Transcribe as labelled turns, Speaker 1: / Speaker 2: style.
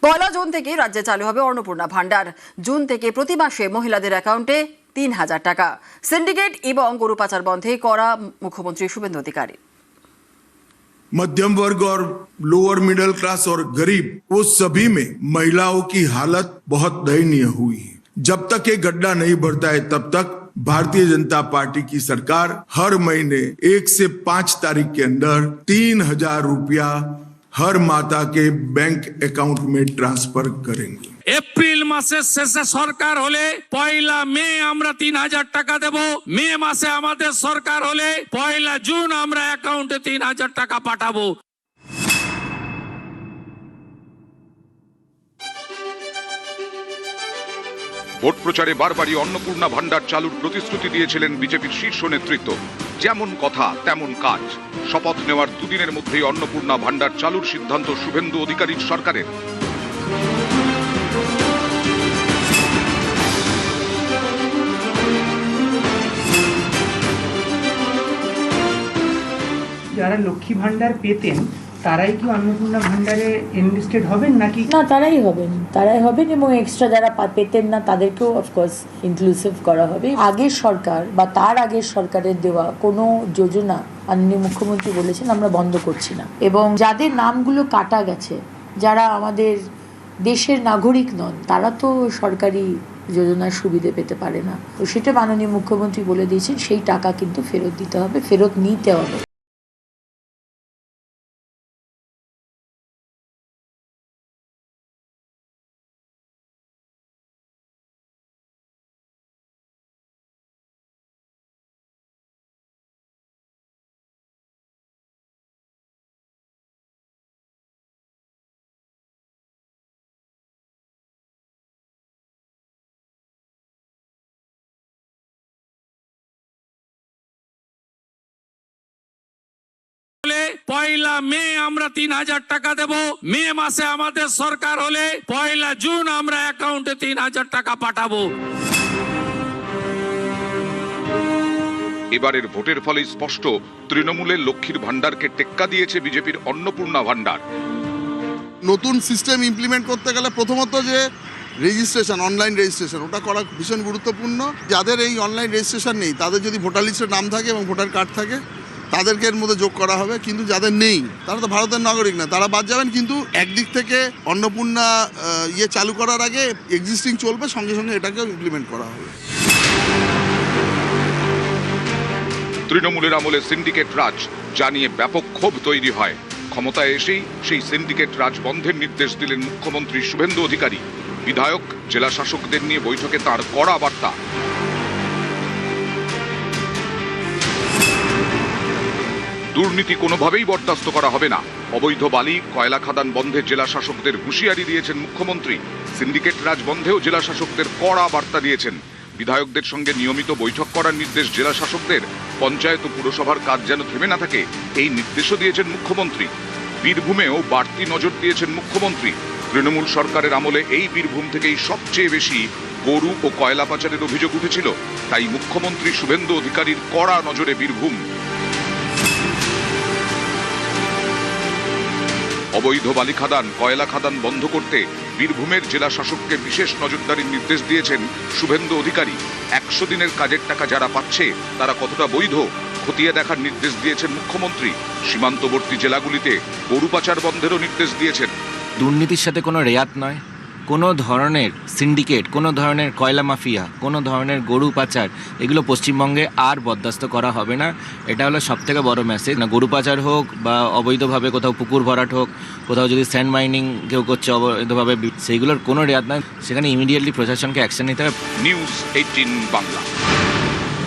Speaker 1: পয়লা June থেকে রাজ্যে চালু হবে অন্নপূর্ণা ভান্ডার। জুন থেকে প্রতি মাসে মহিলাদের অ্যাকাউন্টে ৩,০০০ টাকা। সিন্ডিকেট এবং গরু পাচার বন্ধে করা মুখ্যমন্ত্রী শুভেন্দু অধিকারী।
Speaker 2: मध्यम वर्ग और लोअर मिडिल क्लास और गरीब वो सभी में महिलाओं की हालत बहुत दयनीय हुई है। जब तक ये गड्ढा नहीं भरता है तब तक भारतीय जनता पार्टी की सरकार हर महीने 1 से 5 तारीख के अंदर 3,000 रुपया हर माता के बैंक अकाउंट में ट्रांसफर करेंगे।
Speaker 3: এপ্রিল মাসের শেষে সরকার হলে পয়লা মে আমরা ৩,০০০ টাকা দেব। মে মাসে আমাদের সরকার হলে পয়লা জুন আমরা অ্যাকাউন্টে ৩,০০০ টাকা পাঠাবো।
Speaker 4: ভোট প্রচারে বারবারই অন্নপূর্ণা ভান্ডার চালুর প্রতিশ্রুতি দিয়েছিলেন বিজেপির শীর্ষ নেতৃত্ব। যেমন কথা তেমন কাজ। শপথ নেওয়ার দুদিনের মধ্যেই অন্নপূর্ণা ভান্ডার চালুর সিদ্ধান্ত শুভেন্দু অধিকারীর সরকারের।
Speaker 5: যারা লক্ষ্মী ভান্ডার পেতেন তারাই কি অন্নপূর্ণা ভান্ডারে এনলিস্টেড হবেন নাকি?
Speaker 6: না, তারাই হবেন এবং এক্সট্রা যারা পেতেন না তাদেরকেও অফকোর্স ইনক্লুসিভ করা হবে। আগের সরকার বা তার আগের সরকারের দেওয়া কোনো যোজনা মাননীয় মুখ্যমন্ত্রী বলেছেন আমরা বন্ধ করছি না, এবং যাদের নামগুলো কাটা গেছে, যারা আমাদের দেশের নাগরিক নন, তারা তো সরকারি যোজনার সুবিধে পেতে পারে না। তো সেটা মাননীয় মুখ্যমন্ত্রী বলে দিয়েছেন, সেই টাকা কিন্তু ফেরত দিতে হবে, ফেরত নিতে হবে।
Speaker 3: পয়লা মে আমরা ৩,০০০ টাকা দেব। মে মাসে আমাদের সরকার হলে পয়লা জুন আমরা অ্যাকাউন্টে ৩,০০০ টাকা পাঠাবো।
Speaker 4: এবারের ভোটের ফলে স্পষ্ট তৃণমূলের লক্ষ্মীর ভান্ডারকে টেক্কা দিয়েছে বিজেপির অন্নপূর্ণা ভান্ডার।
Speaker 7: নতুন সিস্টেম ইমপ্লিমেন্ট করতে গেলে প্রথমত যে রেজিস্ট্রেশন, অনলাইন রেজিস্ট্রেশন, ওটা করা ভীষণ গুরুত্বপূর্ণ। যাদের এই অনলাইন রেজিস্ট্রেশন নেই তাদের যদি ভোটার লিস্টের নাম থাকে এবং ভোটার কার্ড থাকে তাদেরকে এর মধ্যে যোগ করা হবে, কিন্তু যাদের নেই তারা তো ভারতের নাগরিক না, তারা বাদ যাবেন। কিন্তু একদিক থেকে অন্নপূর্ণা চালু করার আগে এক্সিস্টিং চলবে, সঙ্গে সঙ্গে এটাকেও ইমপ্লিমেন্ট করা হবে।
Speaker 4: তৃণমূলের আমলে সিন্ডিকেট রাজ জানিয়ে ব্যাপক ক্ষোভ তৈরি হয়। ক্ষমতায় এসেই সেই সিন্ডিকেট রাজ বন্ধের নির্দেশ দিলেন মুখ্যমন্ত্রী শুভেন্দু অধিকারী। বিধায়ক, জেলা শাসকদের নিয়ে বৈঠকে তার কড়া বার্তা। দুর্নীতি কোনোভাবেই বরদাস্ত করা হবে না। অবৈধ বালি, কয়লা খাদান বন্ধে জেলা শাসকদের হুঁশিয়ারি দিয়েছেন মুখ্যমন্ত্রী। সিন্ডিকেট রাজ বন্ধেও জেলা শাসকদের কড়া বার্তা দিয়েছেন। বিধায়কদের সঙ্গে নিয়মিত বৈঠক করার নির্দেশ জেলা শাসকদের। পঞ্চায়েত ও পুরসভার কাজ যেন থেমে না থাকে এই নির্দেশও দিয়েছেন মুখ্যমন্ত্রী। বীরভূমেও বাড়তি নজর দিয়েছেন মুখ্যমন্ত্রী। তৃণমূল সরকারের আমলে এই বীরভূম থেকেই সবচেয়ে বেশি গরু ও কয়লা পাচারের অভিযোগ উঠেছিল। তাই মুখ্যমন্ত্রী শুভেন্দু অধিকারীর কড়া নজরে বীরভূম। অবৈধ বালি খাদান, কয়লা খাদান বন্ধ করতে বীরভূমের জেলা শাসককে বিশেষ নজরদারির নির্দেশ দিয়েছেন শুভেন্দু অধিকারী। ১০০ দিনের কাজের টাকা যারা পাচ্ছে তারা কতটা বৈধ খতিয়ে দেখার নির্দেশ দিয়েছেন মুখ্যমন্ত্রী। সীমান্তবর্তী জেলাগুলিতে গরু পাচার বন্ধেরও নির্দেশ দিয়েছেন।
Speaker 8: দুর্নীতির সাথে কোনো রেয়াত নয়, কোনো ধরনের সিন্ডিকেট, কোনো ধরনের কয়লা মাফিয়া, কোনো ধরনের গরু পাচার, এগুলো পশ্চিমবঙ্গে আর বরদাস্ত করা হবে না। এটা হলো সবথেকে বড় মেসেজ। না গরু পাচার হোক বা অবৈধভাবে কোথাও পুকুর ভরাট হোক, কোথাও যদি স্যান্ড মাইনিং কেউ করছে অবৈধভাবে, সেইগুলোর কোনো রেয়াত নয়। সেখানে ইমিডিয়েটলি প্রশাসনকে অ্যাকশন নিতে হবে।
Speaker 4: নিউজ 18 বাংলা।